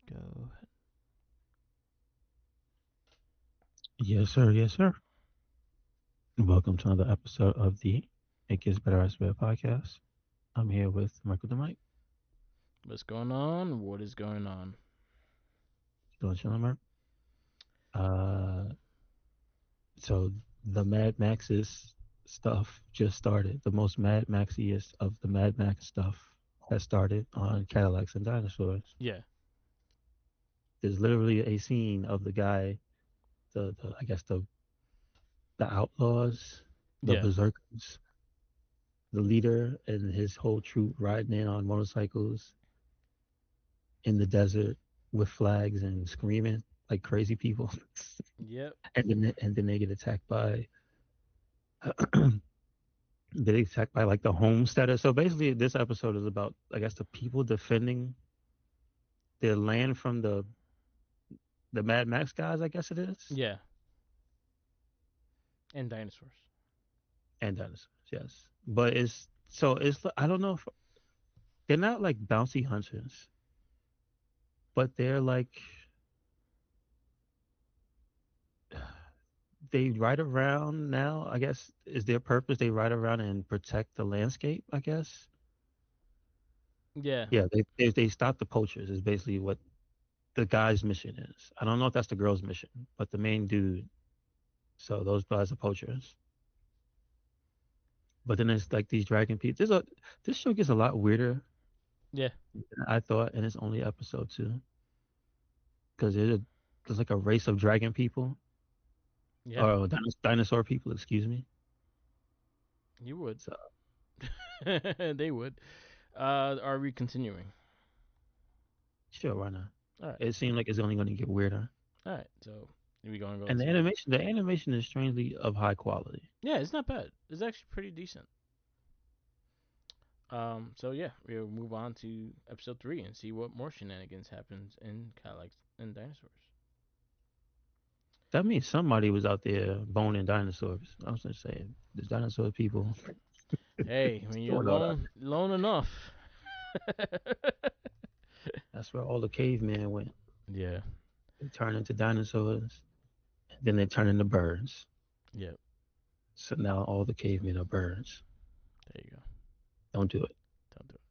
Go. Yes, sir. Yes, sir. Welcome to another episode of the It Gets Better as Better podcast. I'm here with Michael the Mike. What's going on? What is going on? Still chilling, Mark. Uh, so the Mad Max's stuff just started. The most Mad Maxiest of the Mad Max stuff has started on Cadillacs and Dinosaurs. Yeah, There's literally a scene of the guy, the I guess the outlaws, the yeah, berserkers, the leader and his whole troop riding in on motorcycles in the desert with flags and screaming like crazy people, yep, and then they get attacked by they get attacked by like the homesteader. So basically, this episode is about I guess the people defending their land from the Mad Max guys. I guess it is, yeah. And dinosaurs. and dinosaurs. Yes, but it's I don't know if they're not like bouncy hunters, but they're like they ride around now. I guess is their purpose. They ride around and protect the landscape. I guess. Yeah, Yeah, they stop the poachers is basically what the guy's mission is. I don't know if that's the girl's mission, but the main dude. So those guys are poachers. But then it's like these dragon people. This show gets a lot weirder yeah, than I thought, and it's only episode 2 because there's like a race of dragon people yeah. or dinosaur people. Excuse me. You would. So They would. Are we continuing? sure, why not? All right, It seemed like it's only going to get weirder, all right. So are we gonna go and to? the animation is strangely of high quality. Yeah, it's not bad. It's actually pretty decent. So yeah, we'll move on to episode 3 and see what more shenanigans happens in Cadillacs and dinosaurs. That means somebody was out there boning dinosaurs. I was just saying, the dinosaur people Hey, when you're doing all that. lone enough. That's where all the cavemen went. Yeah, They turn into dinosaurs, and then they turn into birds. yeah. So now all the cavemen are birds. There you go. Don't do it. Don't do it.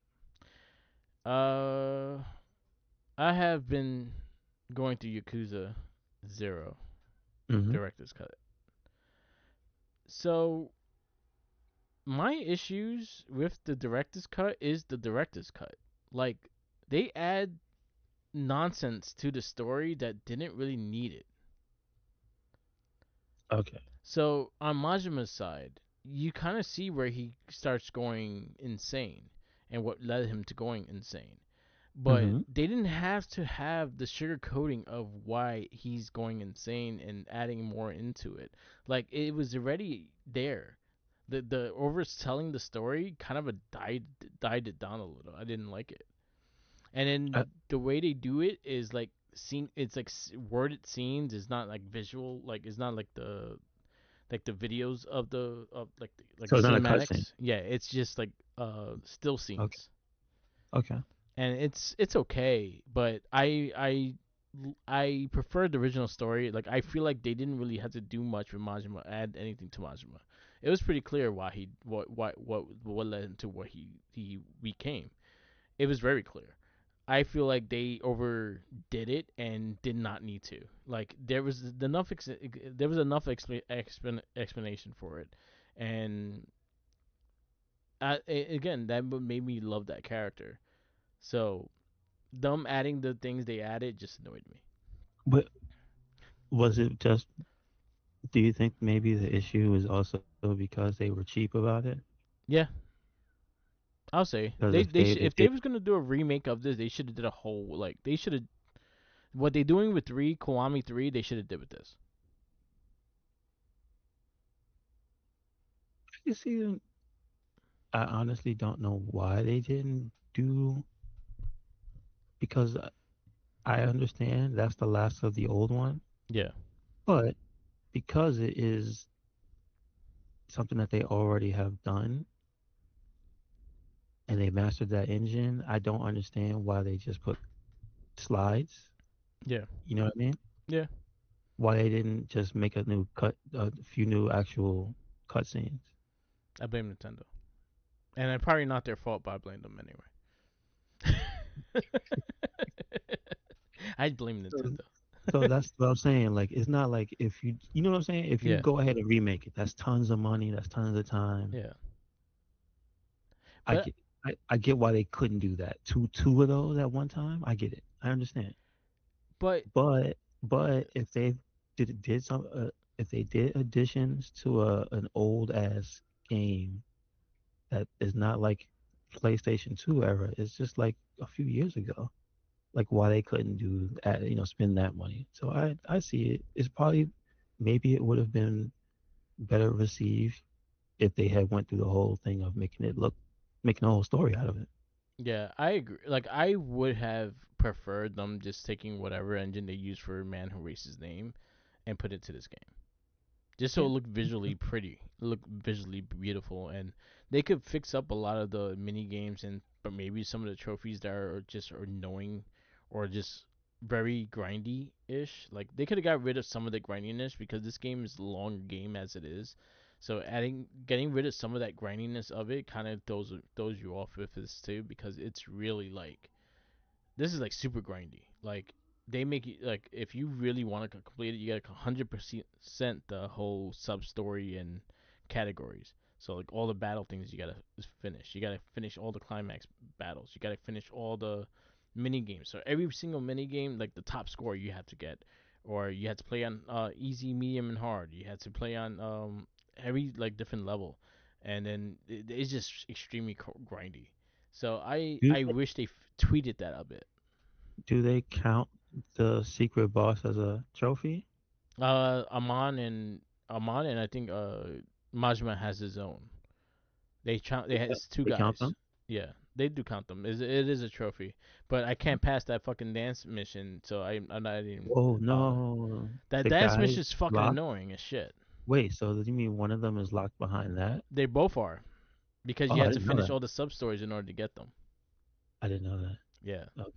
I have been going through Yakuza Zero Hmm. director's cut. So my issues with the director's cut is the director's cut. Like they add nonsense to the story that didn't really need it. Okay. So on Majima's side, you kind of see where he starts going insane and what led him to going insane. But Hmm. they didn't have to have the sugarcoating of why he's going insane and adding more into it. Like it was already there. The overselling the story kind of a died it down a little. I didn't like it. And I, then the way they do it is like scene. It's like worded scenes. It's not like visual. Like it's not like the videos of like so the it's not a cutscene. cinematics. Yeah, it's just like still Okay. scenes, Okay. and it's okay. But I prefer the original story. Like I feel like they didn't really have to do much with Majima, add anything to Majima. It was pretty clear why he what led him to what he became. It was very clear. I feel like they overdid it and did not need to. Like there was enough explanation for it, and again that made me love that character. So them adding the things they added just annoyed me. But was it just? Do you think maybe the issue is also because they were cheap about it? Yeah, I'll say Because if they if if they they was gonna do a remake of this, they should have did a whole like they should have what they doing with Kiwami 3. They should have did with this. you see, I honestly don't know why they didn't do because I understand that's the last of the old one, Yeah, but because it is something that they already have done and they mastered that engine, I don't understand why they just put slides. Yeah. You know what I mean? Yeah. Why they didn't just make a few new actual cutscenes? I blame Nintendo, and it's probably not their fault, but I blame them anyway. I blame So, Nintendo. so that's what I'm saying. Like, it's not like if you know what I'm saying? If you Yeah. go ahead and remake it, that's tons of money, that's tons of time. Yeah. I But get, I get why they couldn't do that. Two of those at one time. I get it. I understand. but But if they did some, if they did additions to an old ass game that is not like PlayStation 2 era, it's just like a few years ago. Like why they couldn't do that, spend that money. So I see it. It's probably maybe it would have been better received if they had went through the whole thing of making a whole story out of it. yeah, I agree. Like I would have preferred them just taking whatever engine they use for Man Who Erased His Name and put it to this game. Just so Yeah. it looked visually pretty, look visually beautiful, and they could fix up a lot of the mini games and but maybe some of the trophies that are just annoying or just very grindy ish. Like they could have got rid of some of the grindiness because this game is a long game as it is. So getting rid of some of that grindiness of it kind of throws you off with this too because it's really like this is like super grindy. Like they make you like if you really want to complete it, you got to 100% the whole sub story and categories. So like all the battle things you gotta finish. You gotta finish all the climax battles. You gotta finish all the mini games. So every single mini game, like the top score you have to get, or you had to play on easy, medium, and hard. You had to play on every like different level, and then it's just extremely grindy. So Do I wish they tweeted that a bit. do they count the secret boss as a trophy? Amon and I think Majima has his own. They has two They count guys. them? Yeah, they do count them. It is a trophy, but I can't pass that fucking dance mission, so I'm not even Oh bother. no. That The dance guys mission is fucking locked. annoying as shit. Wait, so do you mean one of them is locked behind that? They both are because Oh, you I have to didn't know finish that. all the sub stories in order to get them. I didn't know that. Yeah. Okay.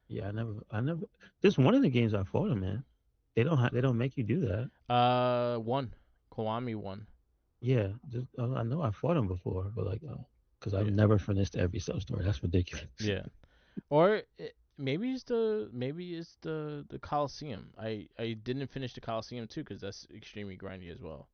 Yeah, I never. This one of the games I fought him in. They don't make you do that. One. Kiwami won. Yeah, I know I fought him before, but like, because I've Yeah. never finished every sub story. That's ridiculous. Yeah. Or maybe it's the Coliseum. I didn't finish the Coliseum too because that's extremely grindy as well.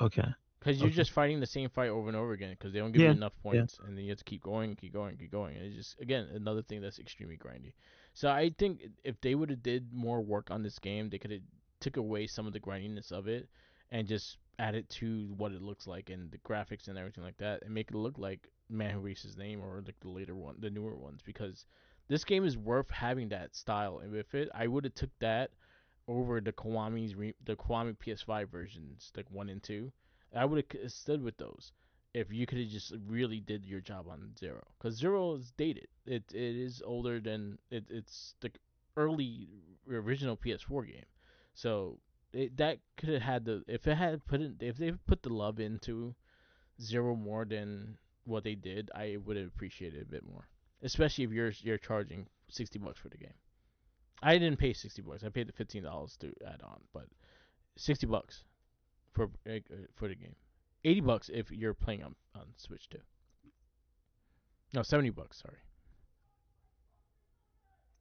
Okay, Because you're okay. just fighting the same fight over and over again because they don't give you Yeah, enough yeah. points, and then you have to keep going, keep going, keep going. And it's just again another thing that's extremely grindy. So I think if they would have did more work on this game, they could have took away some of the grindiness of it and just add it to what it looks like and the graphics and everything like that, and make it look like Man Who Erased His Name or like the later one, the newer ones, because this game is worth having that style. And with it, I would have took that over the Kiwami PS5 versions, like 1 and 2. I would have stood with those if you could have just really did your job on Zero, because Zero is dated. It is older than it's the early original PS4 game, so that could have had the if it had put in if they put the love into Zero more than what they did, I would have appreciated it a bit more, especially if you're charging $60 for the game. I didn't pay $60. I paid the $15 to add on, but $60 for the game. $80 if you're playing on Switch too. No, $70. Sorry.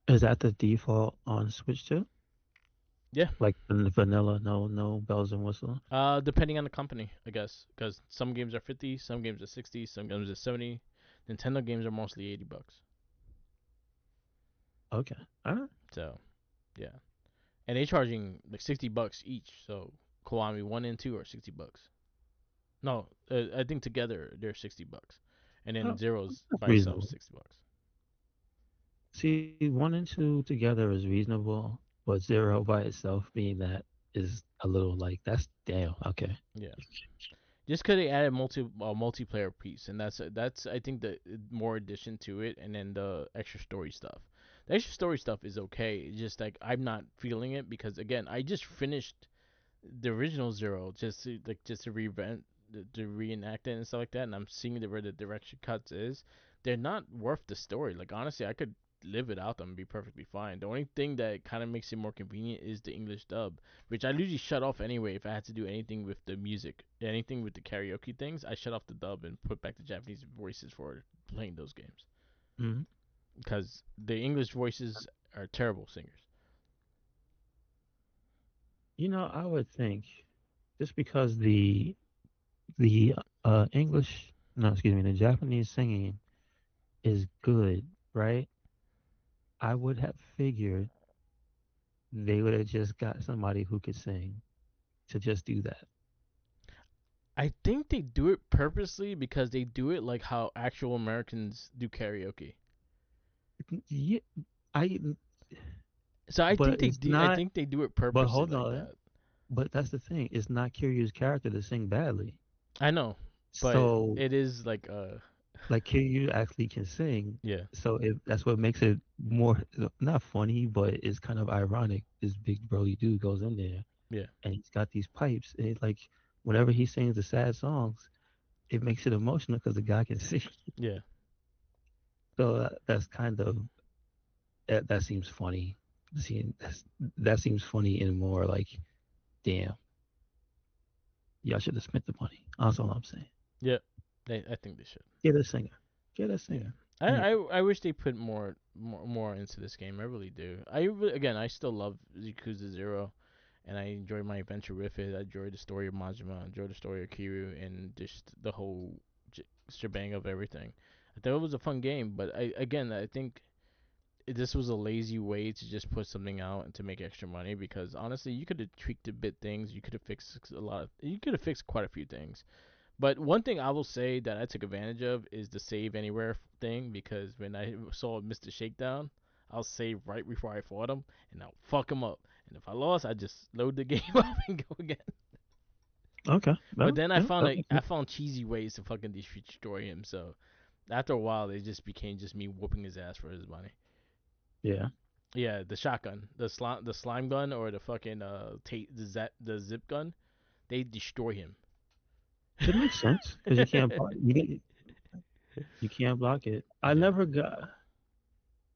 Is that the default on Switch too? Yeah. Like vanilla, no bells and whistles. Depending on the company, I guess, because some games are 50, some games are 60, some games are 70. Nintendo games are mostly $80. Okay, all right. So, yeah, and they charging like $60 each. So Kiwami 1 and 2 are $60. No, I think together they're $60, and then Oh, Zero's that's by itself reasonable. $60. See, one and two together is reasonable, but zero by itself being that is a little like that's damn. Okay. Yeah. Just because they added multiplayer piece, and that's I think the more addition to it, and then the extra story stuff. The extra story stuff is okay. It's just like I'm not feeling it because again, I just finished the original Zero just to revent to reenact it and stuff like that, and I'm seeing where the direction cuts is. They're not worth the story. Like honestly, I could live without them and be perfectly fine. The only thing that kind of makes it more convenient is the English dub, which I usually shut off anyway. If I had to do anything with the music, anything with the karaoke things, I shut off the dub and put back the Japanese voices for playing those games Mhm. because the English voices are terrible singers. I would think just because the English, no, excuse me, the Japanese singing is good, right? I would have figured they would have just got somebody who could sing to just do that. I think they do it purposely because they do it like how actual Americans do karaoke. Yeah, I, So I think but they it's do. I not. think they do it But purposely hold like on. that. But that's the thing. It's not Kiryu's character to sing badly. I know, but So, it is like like Kiryu actually can sing. yeah, So that's what makes it more not funny, but it's kind of ironic. This big burly dude goes in there yeah, and he's got these pipes, and it's like whenever he sings the sad songs, it makes it emotional because the guy can sing. yeah. So that's kind of that seems funny. That seems funny and more like, damn, y'all should have spent the money. That's all I'm saying. Yeah, I think they should. Get a singer. Get a Yeah, singer. I Yeah. I wish they put more into this game. I really do. Again, I still love Yakuza Zero, and I enjoy my adventure with it. I enjoy the story of Majima, I enjoy the story of Kiryu, and just the whole shebang of everything. I thought it was a fun game, but I think this was a lazy way to just put something out and to make extra money because honestly, you could have tweaked a bit things. You could have fixed a lot. You could have fixed quite a few things. But one thing I will say that I took advantage of is the save anywhere thing because when I saw Mr. Shakedown, I'll save right before I fought him and I'll fuck him up. And if I lost, I just load the game up and go again. Okay. But Well, then yeah, that makes I sense. found cheesy ways to fucking destroy him. So after a while, it just became just me whooping his ass for his money. Yeah. Yeah, the shotgun, the slime gun, or the fucking the zip gun, they destroy him. It makes sense because you can't you can't block it. Yeah.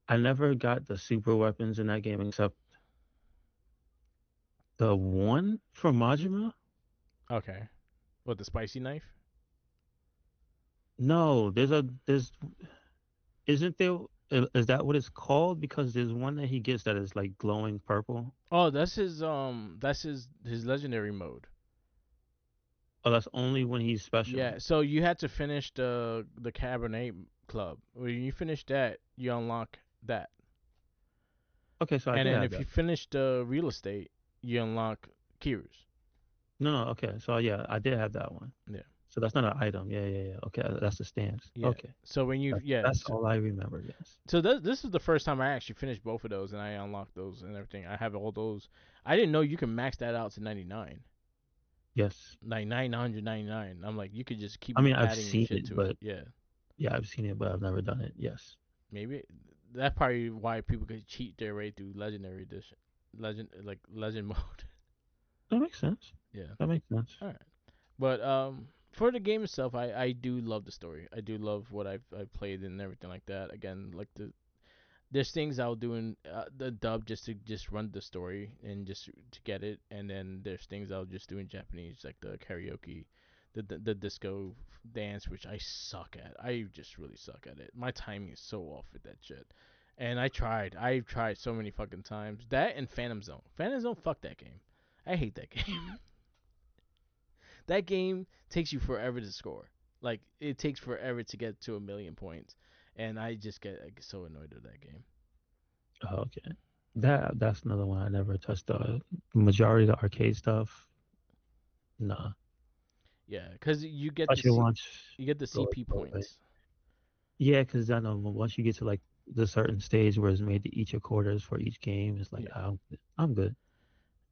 I never got the super weapons in that game except the one from Majima. Okay. What, the spicy knife? No, there's isn't there is that what it's called? Because there's one that he gets that is like glowing purple. Oh, that's his legendary mode. Oh, that's only when he's special. Yeah. So you had to finish the Cabernet Club. When you finish that, you unlock that. Okay, so I And did then have if you that. finish the real estate, you unlock Kiru's. No, no, okay. So yeah, I did have that one. Yeah. So that's not an item. Yeah, yeah, yeah. Okay, that's the stance. Yeah. Okay. So when you yeah, That's all I remember, yes. so this is the first time I actually finished both of those and I unlocked those and everything. I have all those. I didn't know you can max that out to 99. Yes. Like 999. I'm like you could just keep I mean, I've adding seen shit it, to it. but Yeah. yeah, I've seen it, but I've never done it. Yes. Maybe that's probably why people could cheat their way through legendary edition. Legend mode. That makes sense. Yeah. That makes sense. All right. But for the game itself, I do love the story. I do love what I've played and everything like that. Again, like there's things I'll do in the dub just to just run the story and just to get it, and then there's things I'll just do in Japanese like the karaoke, the disco dance, which I suck at. I just really suck at it. My timing is so off with that shit. And I've tried so many fucking times. That and Phantom Zone. Phantom Zone, fuck that game. I hate that game. That game takes you forever to score. Like it takes forever to get to 1,000,000 points, and I just get so annoyed with that game. Oh, okay. That's another one I never touched. The majority of the arcade stuff, nah. Yeah, because I should watch. you get the Go CP away. points. Yeah, because I know once you get to like the certain stage where it's made to each of quarters for each game, it's like Yeah, I'm good.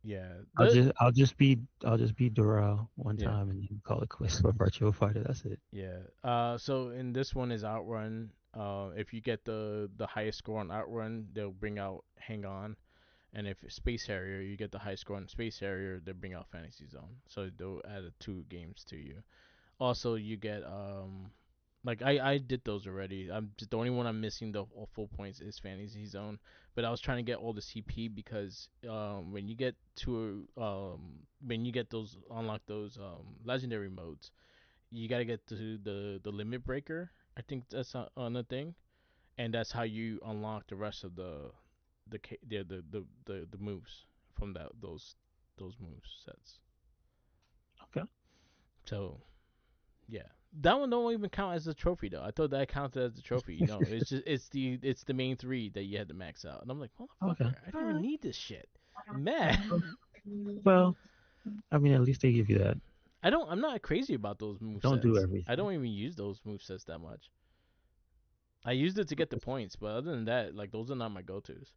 yeah, the I'll just beat Doral one yeah, time and then call it quits for Virtual Fighter. That's it. yeah. So in this one is Outrun. If you get the highest score on Outrun, they'll bring out Hang On, and if it's Space Harrier, you get the highest score on Space Harrier, they'll bring out Fantasy Zone. So they'll add two games to you. Also, you get Like I did those already. I'm just the only one I'm missing the full points is Fantasy Zone. But I was trying to get all the CP because when you get those unlock those legendary modes, you gotta get to the limit breaker. I think that's on the thing, and that's how you unlock the rest of the moves from those moves sets. Okay. So yeah, that one don't even count as a trophy though. I thought that counted as a trophy. No, it's the main three that you had to max out, and I'm like, Okay. motherfucker, I don't All even right. need this shit. I'm mad. Well, I mean, at least they give you that. I'm not crazy about those move Don't do sets. I everything. don't even use those move sets that much. I used it to get the points, but other than that, like those are not my go tos.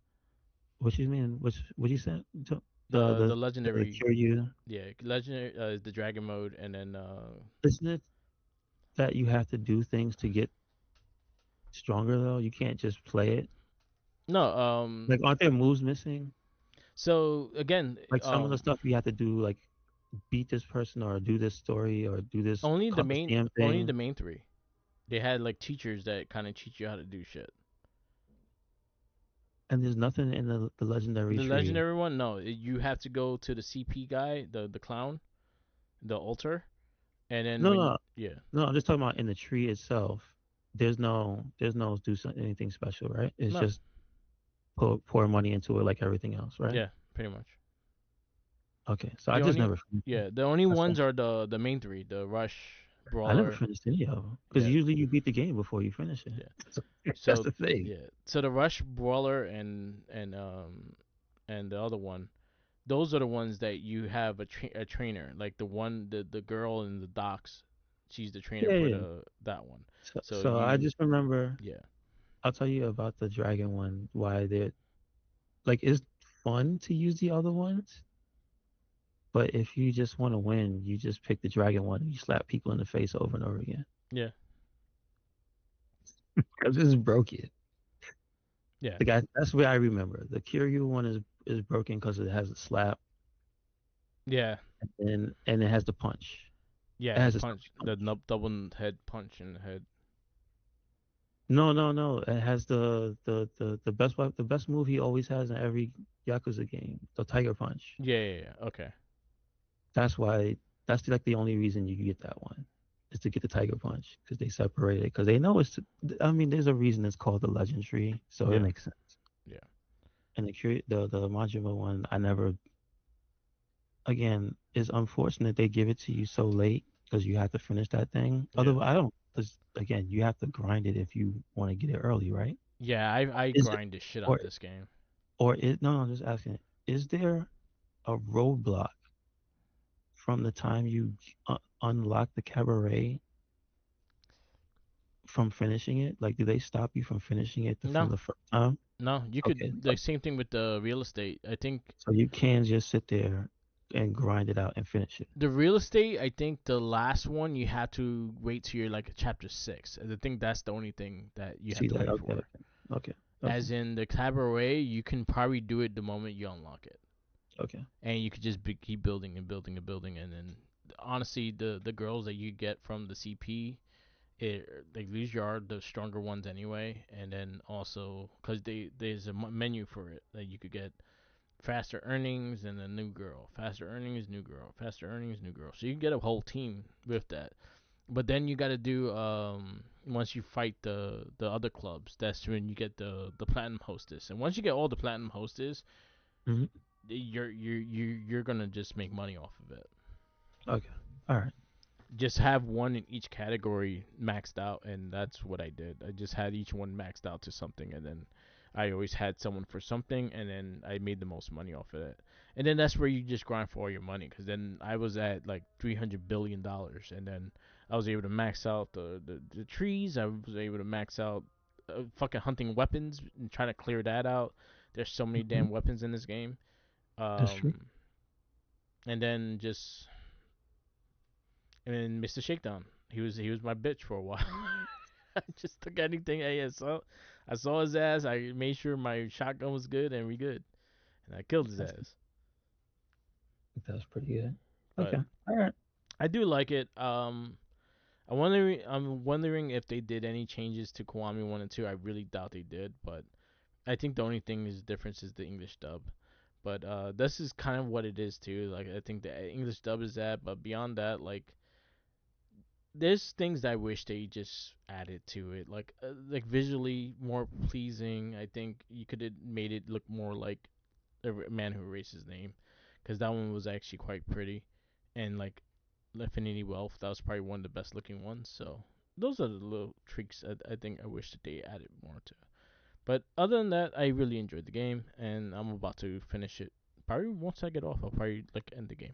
What you mean? What you said? The The the the the legendary, cure you. yeah, legendary is the dragon mode, and then Isn't it that you have to do things to get stronger though? You can't just play it. no, Like, aren't there moves missing? so again, Like some of the stuff you have to do, like beat this person or do this story or do this Coliseum only thing. the main three. They had like teachers that kind of teach you how to do shit. And there's nothing in the legendary The tree. legendary one, no, you have to go to the CP guy, the clown, the altar, and then No, when no, yeah, no. I'm just talking about in the tree itself. There's no anything special, right? It's no, just pour money into it like everything else, right? yeah, pretty much. Okay, so I The just only never finished it. the only That's ones all. are the main three, the rush, I never brawler, finished any of them because yeah, usually you beat the game before you finish it. yeah. So that's So the thing. yeah, so the rush, brawler, and the other one, those are the ones that you have a trainer, like the girl in the docks, she's the trainer Yeah, for yeah. the that one. So, So so I you just remember. yeah I'll tell you about the dragon one. Why they're like it's fun to use the other ones, but if you just want to win, you just pick the dragon one and you slap people in the face over and over again yeah because it's broken. yeah The guy, that's what I remember. The Kiryu one is broken because it has a slap yeah and it has the punch. It yeah the has a punch the double head punch in the head. no, no, no. It has the best the best move he always has in every Yakuza game, the Tiger Punch. Yeah, okay. That's why that's like the only reason you get that one is to get the Tiger Punch because they separate it because they know it's. I mean, there's a reason it's called the Legend Tree, so it Yeah, makes sense. yeah, And the Majima one, I never. Again, it's unfortunate they give it to you so late because you have to finish that thing. yeah, Otherwise, I don't. Because again, you have to grind it if you want to get it early, right? yeah. I Is it grind the shit out or this game. or is no? No, I'm just asking. Is there a roadblock from the time you unlock the cabaret from finishing it? Like, do they stop you from finishing it from No, the first time? no. You Okay, could the same thing with the real estate. I think so you can just sit there and grind it out and finish it. the real estate. I think the last one you have to wait till you're like chapter 6. I think that's the only thing that you have See to that? wait Okay, for. okay, okay, As in the cabaret, you can probably do it the moment you unlock it, okay. and you could just keep building and building and building, and then honestly, the girls that you get from the CP, these are the stronger ones anyway, and then also because there's a menu for it that you could get faster earnings and a new girl, faster earnings, new girl, faster earnings, new girl. So you can get a whole team with that. But then you got to do once you fight the other clubs, that's when you get the platinum hostess. And once you get all the platinum hostess, Hmm. you're gonna just make money off of it. Okay, all right. Just have one in each category maxed out, and that's what I did. I just had each one maxed out to something, and then I always had someone for something, and then I made the most money off of it. And then that's where you just grind for all your money, because then I was at like $300 billion, and then I was able to max out the trees. I was able to max out fucking hunting weapons and trying to clear that out. There's so many Hmm. damn weapons in this game. That's true. And then just and then Mr. Shakedown. He was my bitch for a while. I just took anything ASL. I saw his ass. I made sure my shotgun was good, and we good. And I killed his That's ass. that's pretty good. But Okay, all right. I do like it. I'm wondering if they did any changes to Kiwami 1 and 2. I really doubt they did, but I think the only thing is difference is the English dub. But this is kind of what it is too. Like I think the English dub is that, but beyond that, like there's things that I wish they just added to it, like visually more pleasing. I think you could have made it look more like a Man Who Erased His Name, because that one was actually quite pretty, and like Infinity Wealth, that was probably one of the best looking ones. So those are the little tweaks I think I wish that they added more to. But other than that, I really enjoyed the game, and I'm about to finish it. Probably once I get off, I'll probably like end the game.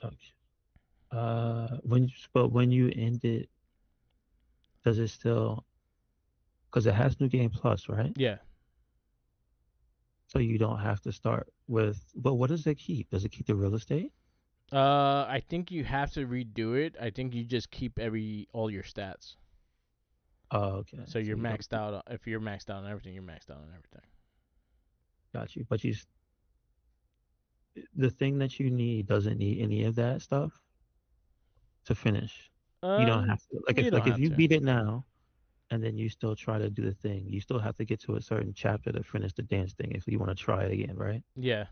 Okay. When you end it, does it still? Because it has New Game Plus, right? Yeah. So you don't have to start with. But what does it keep? Does it keep the real estate? I think you have to redo it. I think you just keep all your stats. Oh, okay. So So you're you don't maxed out. If you're maxed out on everything, you're maxed out on everything. got you. But the thing that you need doesn't need any of that stuff to finish. You don't have to. You don't If have you to. beat it now and then you still try to do the thing, you still have to get to a certain chapter to finish the dance thing if you want to try it again, right? Yeah.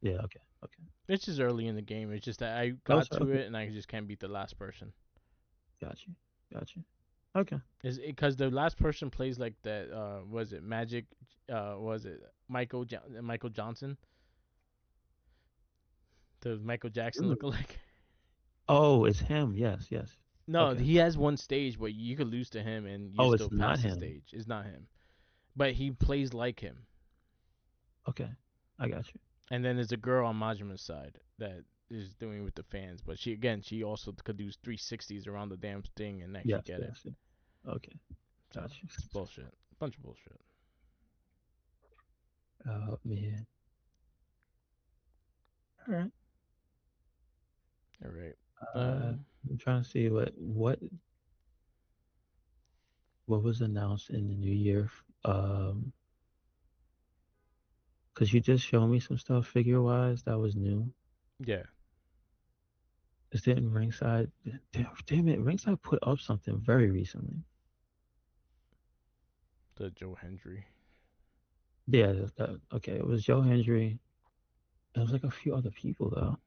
Yeah. Okay. Okay. It's just early in the game. It's just that I Oh, got sorry. to Okay. it and I just can't beat the last person. Got you. Got you. Okay. Is because the last person plays like that? Was it Magic? Was it Michael Johnson? The Michael Jackson Mm. lookalike. Oh, it's him. Yes. Yes. No, Okay. he has one stage where you could lose to him and you Oh, still it's not pass the him. stage. It's not him, but he plays like him. Okay. I got you. And then there's a girl on Majima's side that is doing with the fans, but she also could do 360s around the damn thing and actually Yes. get it. Yes. Yes. Okay. So Got you. it's bullshit, bunch of bullshit. Oh man. All right. All right. Uh, I'm trying to see what was announced in the new year. Um, because you just showed me some stuff figure wise that was new. Yeah, Is didn't Ringside? Damn it, Ringside put up something very recently. the Joe Hendry. Yeah, okay. It was Joe Hendry. It was like a few other people though.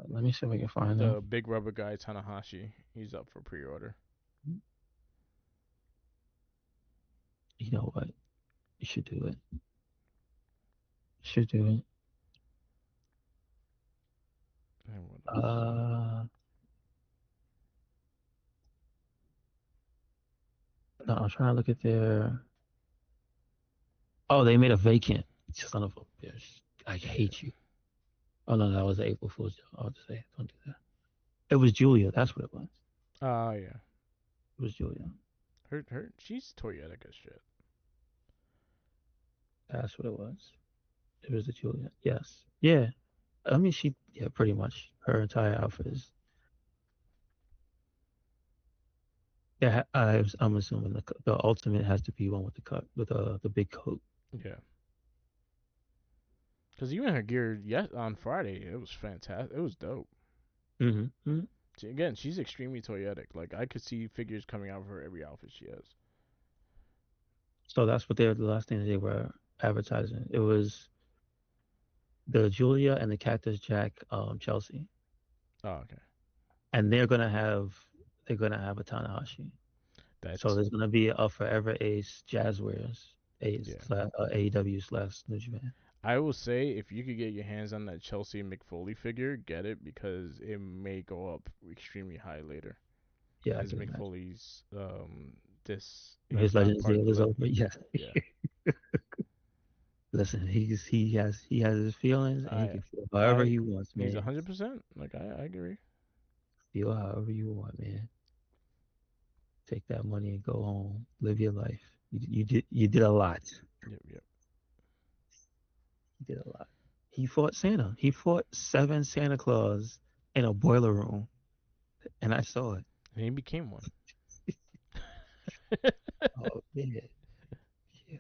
Let me see if I can find them. The big rubber guy Tanahashi, he's up for pre-order. You know what? You should do it. Should do it. And what else? Uh, no, I'm trying to look at their. Oh, they made a vacant. Son of a bitch! I Yeah. hate you. Oh no, that was an April Fool's joke. I'll just say, don't do that. It was Julia. That's what it was. Yeah. It was Julia. She's Toyetic as shit. That's what it was. It was the Julia. Yes. Yeah. I mean, yeah, pretty much. Her entire outfit is. Yeah, I'm assuming the ultimate has to be one with the cut, with the big coat. Yeah. Cause even her gear, on Friday, it was fantastic. It was dope. Mm-hmm. Again, she's extremely toyetic. Like I could see figures coming out of her every outfit she has. So that's what the last thing they were advertising. It was the Julia and the Cactus Jack Chelsea. Oh, okay. And they're gonna have a Tanahashi. So That's there's gonna be a Forever Ace Jazzwares Ace yeah. AEW slash New Japan. I will say if you could get your hands on that Chelsea McFoley figure, get it because it may go up extremely high later. Yeah, I As can imagine. McFoley's this His he's not Legends part of deal the is over. Yeah. yeah. Listen, he has his feelings and he I can feel however I he wants, he's man. 100%. Like I agree. Feel however you want, man. Take that money and go home. Live your life. You did a lot. Yep, yep. He did a lot. He fought Santa. He fought 7 Santa Claus in a boiler room, and I saw it. And he became one. Oh man, yeah.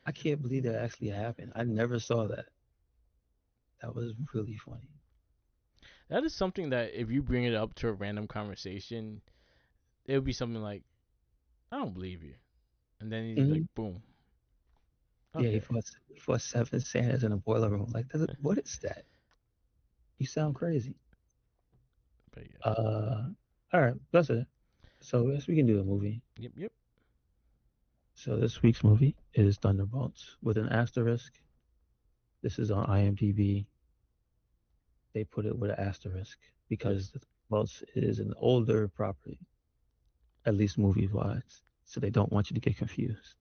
I can't believe that actually happened. I never saw that. That was really funny. That is something that if you bring it up to a random conversation, it would be something like, "I don't believe you," and then he's like, Hmm. "Boom, Yeah, okay." he fought seven Santas in a boiler room. Like, what is that? You sound crazy. But yeah, Uh, all right, that's it. So yes, we can do a movie. yep, yep. So this week's movie is Thunderbolts with an asterisk. This is on IMDb. They put it with an asterisk Yeah. because the Thunderbolts is an older property, at least movie wise. So they don't want you to get confused.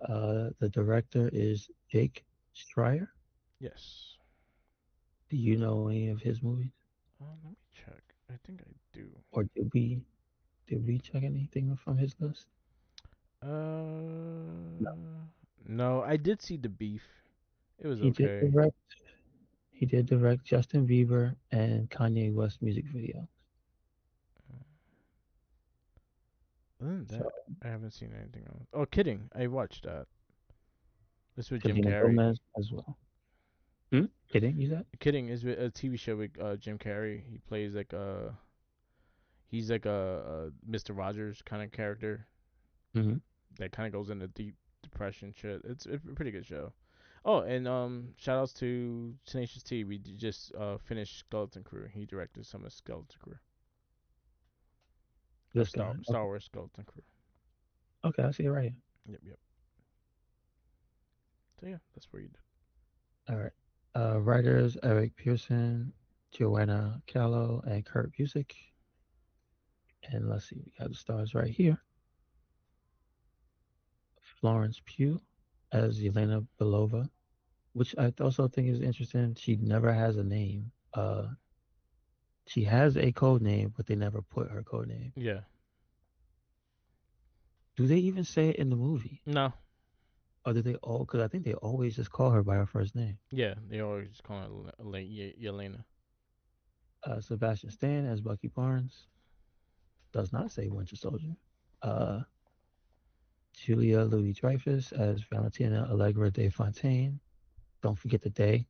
The director is Jake Schreier. Yes. Do you know any of his movies, Let me check. I think I do. or did we check anything from his list? No. No, I did see the beef. It was He did okay. direct. He did direct Justin Bieber and Kanye West music video. Other than So that, I haven't seen anything else. Oh, kidding! I watched that. This with Jim Selena Carrey. Gomez as well. Hmm? Kidding? You said? Kidding is a TV show with Jim Carrey. He plays like he's like a Mr. Rogers kind of character Hmm. that kind of goes into deep depression shit. It's a pretty good show. Oh, and shout outs to Tenacious T. We just finished Skeleton Crew. He directed some of Skeleton Crew or This guy. Star Wars Skeleton Crew. Okay, I see it right here. Yep, yep. So yeah, that's where you did. All right. Writers Eric Pearson, Joanna Callow, and Kurt Busiek. And let's see, we got the stars right here. Florence Pugh as Yelena Belova, which I also think is interesting. She never has a name. She has a code name, but they never put her code name. Yeah. Do they even say it in the movie? No. Or do they all? Because I think they always just call her by her first name. Yeah, they always just call it Yelena. Sebastian Stan as Bucky Barnes does not say Winter Soldier. Uh, Julia Louis Dreyfus as Valentina Allegra de Fontaine. Don't forget the day.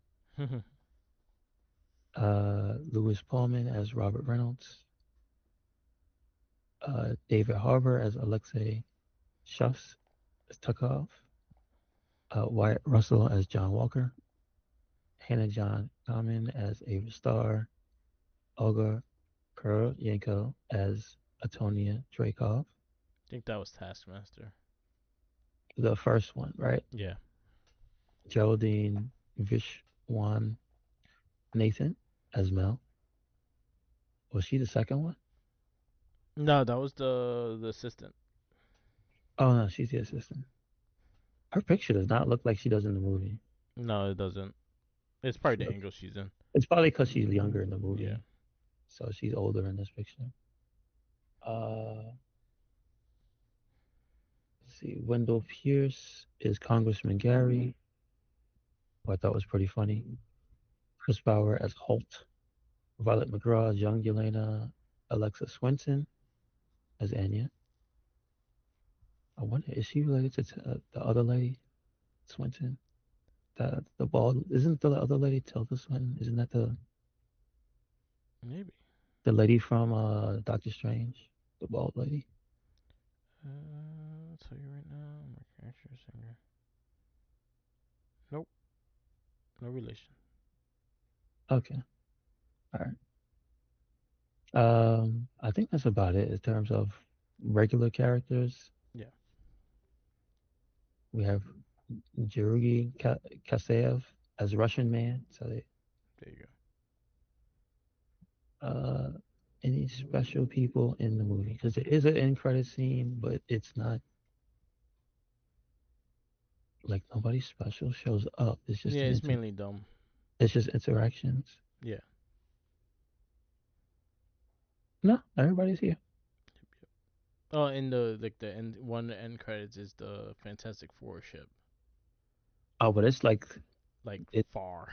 Louis Pullman as Robert Reynolds. David Harbour as Alexei Shufs as Tukov. Wyatt Russell as John Walker. Hannah John Kamen as Ava Starr. Olga Kurylenko as Antonia Dreykov. I think that was Taskmaster. The first one, right? Yeah. Geraldine Vishwan Nathan as Mel. Was she the second one? No, that was the assistant. Oh no, she's the assistant. Her picture does not look like she does in the movie. No, it doesn't. It's She probably the looks, angle she's in. it's probably because she's younger in the Yeah. movie, so she's older in this picture. Uh, let's see. Wendell Pierce is Congressman Gary, who I thought was pretty funny. Chris Bauer as Holt. Violet McGraw as young Yelena. Alexa Swinton as Anya. I wonder, is she related to the other lady, Swinton? The bald, isn't the other lady Tilda Swinton? Isn't that Maybe. the lady from Doctor Strange? The bald lady? I'll tell you right now. American actress, singer. Nope. No relation. Okay. All right. I think that's about it in terms of regular characters. Yeah. We have Georgi Kasayev as Russian man. So There you uh, any special people in the movie? Because there is an end credit scene, but it's not like nobody special shows up. It's go. just Yeah, it's mainly dumb. it's just interactions. Yeah. No, everybody's here. Oh, and the end one end credits is the Fantastic Four ship. Oh, but it's like Like it. far.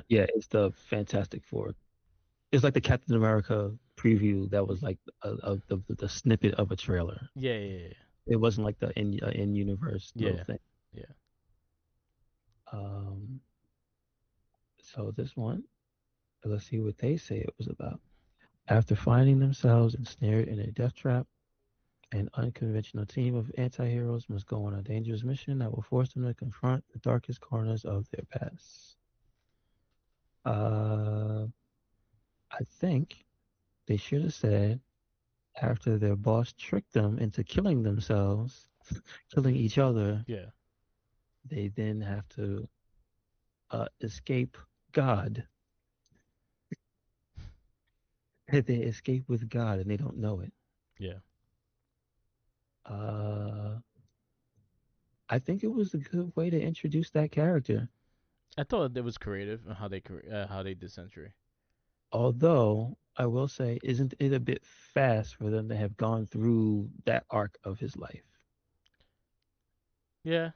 Yeah. It's the Fantastic Four. It's like the Captain America preview that was like the snippet of a trailer. Yeah, yeah, yeah. It wasn't like the in universe little Yeah. thing. Yeah. Um, so this one, Let's see what they say it was about. After finding themselves ensnared in a death trap, an unconventional team of anti-heroes must go on a dangerous mission that will force them to confront the darkest corners of their past. Uh, I think they should have said after their boss tricked them into killing themselves, killing each other, Yeah. they then have to escape God. They escape with God and they don't know it. Yeah. Uh, I think it was a good way to introduce that character. I thought it was creative on how they did Century. Although I will say, isn't it a bit fast for them to have gone through that arc of his life? Yeah,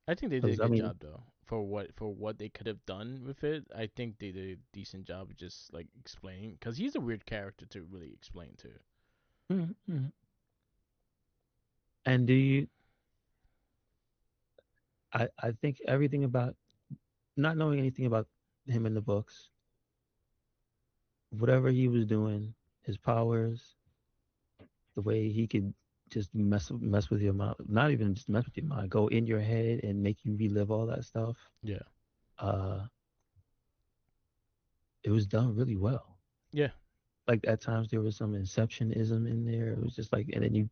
I think they did a Because I good mean, job though for what they could have done with it. I think they did a decent job of just like explaining because he's a weird character to really explain to. mhm. And do you? I think everything about not knowing anything about him in the books, whatever he was doing, his powers, the way he could just mess with your mind, not even just mess with your mind, go in your head and make you relive all that stuff. Yeah, Uh, it was done really well. yeah, Like at times there was some inceptionism in there. It was just like, and then you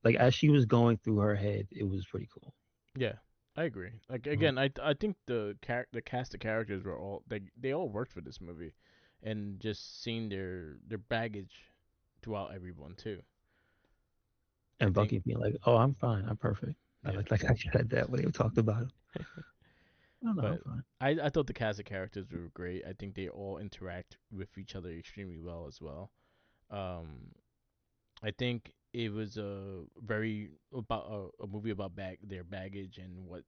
like as she was going through her head, it was pretty cool. yeah. I agree. Like Mhm. again, I think the cast of characters were all they all worked for this movie, and just seeing their baggage throughout everyone too. I And think Bucky being like, "Oh, I'm fine. I'm perfect." I yeah. like I said that when they talked about him. No, no, I'm But fine. I thought the cast of characters were great. I think they all interact with each other extremely well as well. Um, I think it was a very about a movie about their baggage and what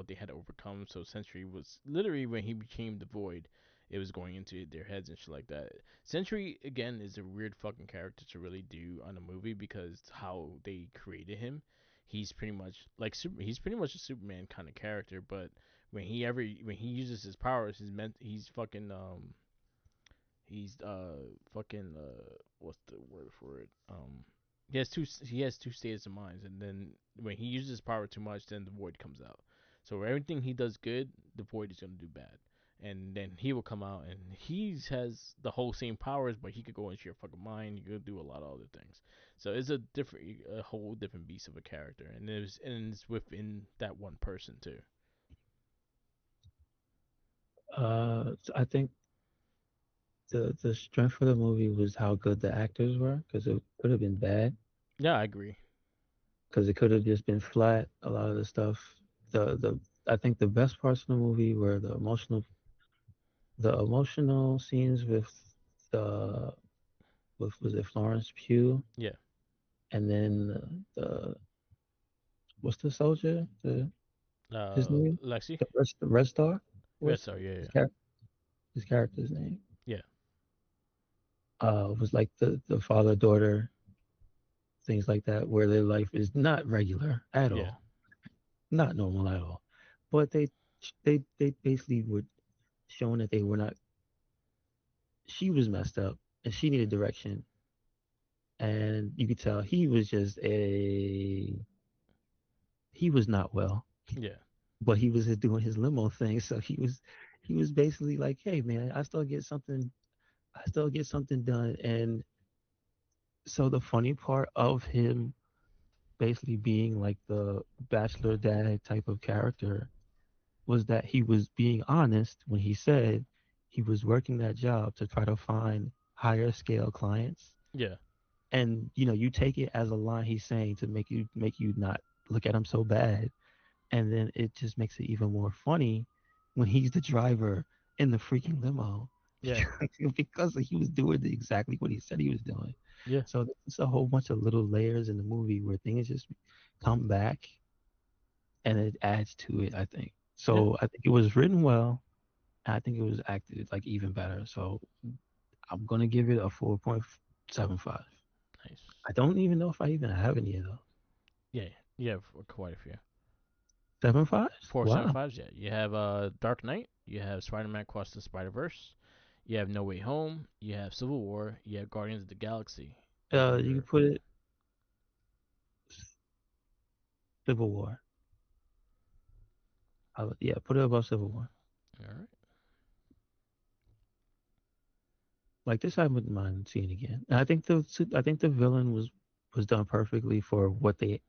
they had to overcome. So Century was literally when he became the Void, it was going into their heads and shit like that. Century again is a weird fucking character to really do on a movie because how they created him. He's pretty much like he's pretty much a Superman kind of character, but when he uses his powers, he's fucking he's fucking what's the word for it? He has two states of minds, and then when he uses his power too much, then the void comes out. So everything he does good, the void is gonna do bad, and then he will come out and he has the whole same powers, but he could go into your fucking mind. You could do a lot of other things. So it's a whole different beast of a character, and it's within that one person too. I think the strength of the movie was how good the actors were, because it could have been bad, Yeah, I agree. because it could have just been flat. A lot of the stuff, the I think the best parts of the movie were the emotional scenes with the with was it Florence Pugh, Yeah. and then the what's the soldier his name, Lexi. the Red Star, Red what's Star. Yeah, his, yeah, his character's name? yeah, Was like the father daughter things like that, where their life is not regular at yeah, all, not normal at all. But they basically were showing that they were not. She was messed up, and she needed direction, and you could tell he was not well, yeah, but he was doing his limo thing, so he was basically like, hey man, I still get something done, and so the funny part of him basically being like the bachelor dad type of character was that he was being honest when he said he was working that job to try to find higher scale clients. yeah, And you take it as a line he's saying to make you not look at him so bad. And then it just makes it even more funny when he's the driver in the freaking limo yeah, because he was doing exactly what he said he was doing. yeah, So it's a whole bunch of little layers in the movie where things just come back and it adds to it, I think. yeah. So I think it was written well. And I think it was acted like even better. So I'm gonna give it a 4.75. Nice. I don't even know if I even have any of those. Yeah, yeah, for quite a few. 7 fives. Four seven Wow. fives. Yeah, you have Dark Knight. You have Spider-Man Across the Spider-Verse. You have No Way Home. You have Civil War. You have Guardians of the Galaxy. And You can number. put it Civil War. Yeah, put it above Civil War. All right. Like this, I wouldn't mind seeing again. And I think the villain was done perfectly for what the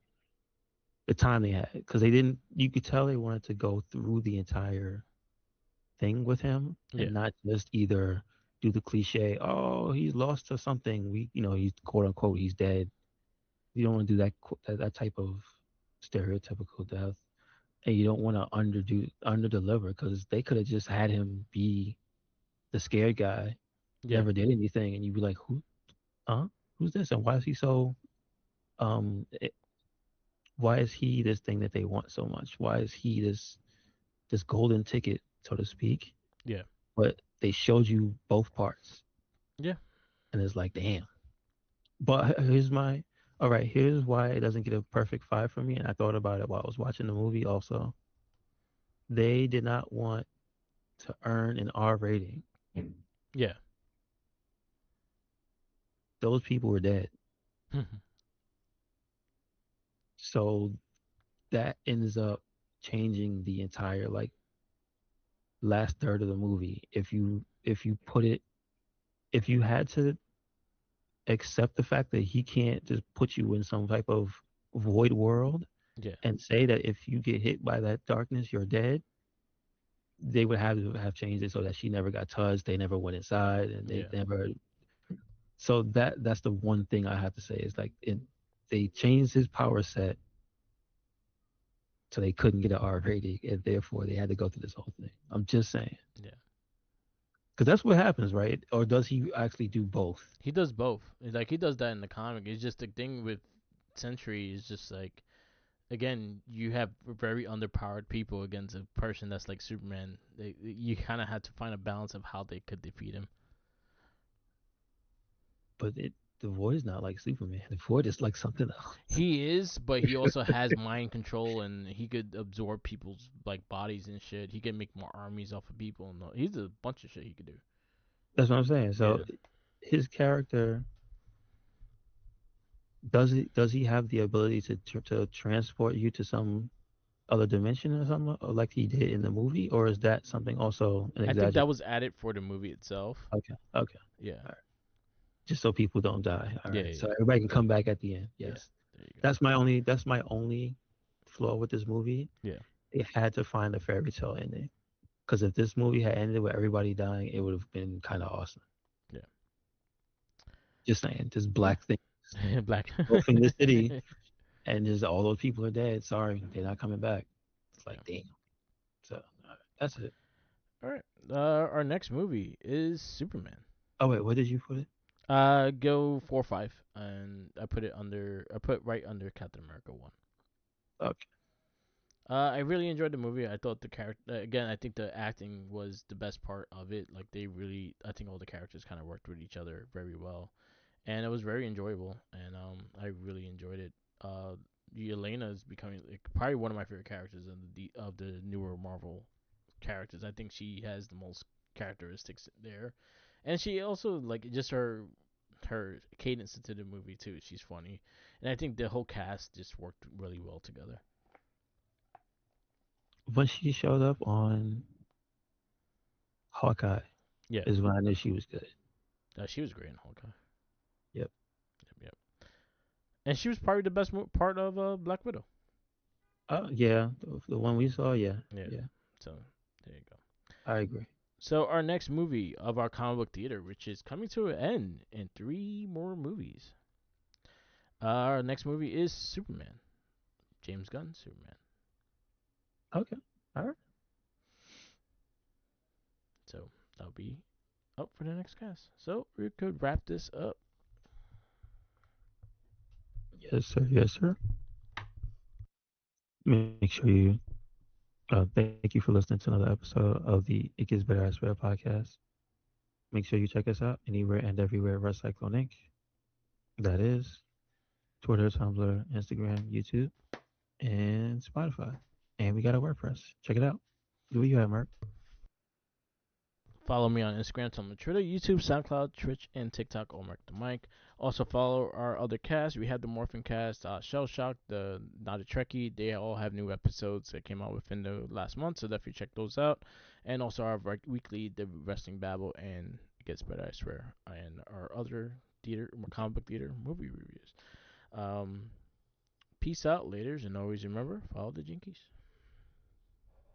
time they had, because they didn't. You could tell they wanted to go through the entire thing with him Yeah. and not just either do the cliche, oh, he's lost to something. He's quote unquote he's dead. You don't want to do that type of stereotypical death, and you don't want to under deliver, because they could have just had him be the scared guy, Yeah. never did anything, and you'd be like, huh, who's this, and why is he so um, it, why is he this thing that they want so much? Why is he this golden ticket, so to speak? Yeah. But they showed you both parts, Yeah. and it's like, damn. But all right. Here's why it doesn't get a perfect 5 for me, and I thought about it while I was watching the movie. Also, they did not want to earn an R rating. Yeah. Those people were dead, so that ends up changing the entire like last third of the movie. If you had to accept the fact that he can't just put you in some type of void world yeah. and say that if you get hit by that darkness, you're dead, they would have to have changed it so that she never got touched, they never went inside, and they Yeah. never. So that's the one thing I have to say is like they changed his power set so they couldn't get an R rating, and therefore they had to go through this whole thing. I'm just saying, Yeah. because that's what happens, right? Or does he actually do both? He does both. It's like he does that in the comic. It's just the thing with Sentry is just like again, you have very underpowered people against a person that's like Superman. You kind of had to find a balance of how they could defeat him. But the void is not like Superman. The void is like something else. He is, but he also has mind control and he could absorb people's like bodies and shit. He can make more armies off of people. And he's a bunch of shit he could do. That's what I'm saying. So Yeah. his character, does he have the ability to transport you to some other dimension or something, or like he did in the movie, or is that something also an I think exaggeration? that was added for the movie itself. Okay, okay, Yeah. all right. Just so people don't die. All Yeah. right, so Yeah. everybody can come back at the end. Yeah. Yes, There you go. that's my only flaw with this movie. Yeah. It had to find a fairy tale ending, because if this movie had ended with everybody dying, it would have been kind of awesome. Yeah. Just saying, just Yeah. black things Black. engulfing the city, and just all those people are dead. Sorry, they're not coming back. It's Yeah. like, damn. So that's it. All right. Our next movie is Superman. Oh wait, where did you put it? Go 4-5, and I put it under. I put right under Captain America 1. Okay. I really enjoyed the movie. I thought the character again. I think the acting was the best part of it. Like they really, I think all the characters kind of worked with each other very well, and it was very enjoyable. And I really enjoyed it. Yelena is becoming like, probably one of my favorite characters of the newer Marvel characters. I think she has the most characteristics there, and she also like just her cadence into the movie too. She's funny, and I think the whole cast just worked really well together. When she showed up on Hawkeye, Yeah, is when I knew she was good. she was great in Hawkeye. Yep. Yep, yep. And she was probably the best part of Black Widow. Yeah, the one we saw. Yeah, Yeah. yeah, So there you go. I agree. So our next movie of our comic book theater, which is coming to an end in 3 more movies. Our next movie is Superman. James Gunn, Superman. Okay, all right. So that'll be up for the next cast. So we could wrap this up. Yes, sir. Yes, sir. Make sure you. Thank you for listening to another episode of the It Gets Better I Swear podcast. Make sure you check us out anywhere and everywhere Recyclone Inc. That is Twitter, Tumblr, Instagram, YouTube, and Spotify. And we got a WordPress. Check it out. What you have, Mark? Follow me on Instagram, Tumblr, Twitter, YouTube, SoundCloud, Twitch, and TikTok, Omar the Mic. Also follow our other casts. We have the Morphin Cast, Shell Shock, the Not a Trekkie. They all have new episodes that came out within the last month, so definitely check those out. And also our weekly The Wrestling Babble and It Gets Better, I Swear, and our other theater, comic book theater movie reviews. Peace out, laters, and always remember, follow the Jinkies.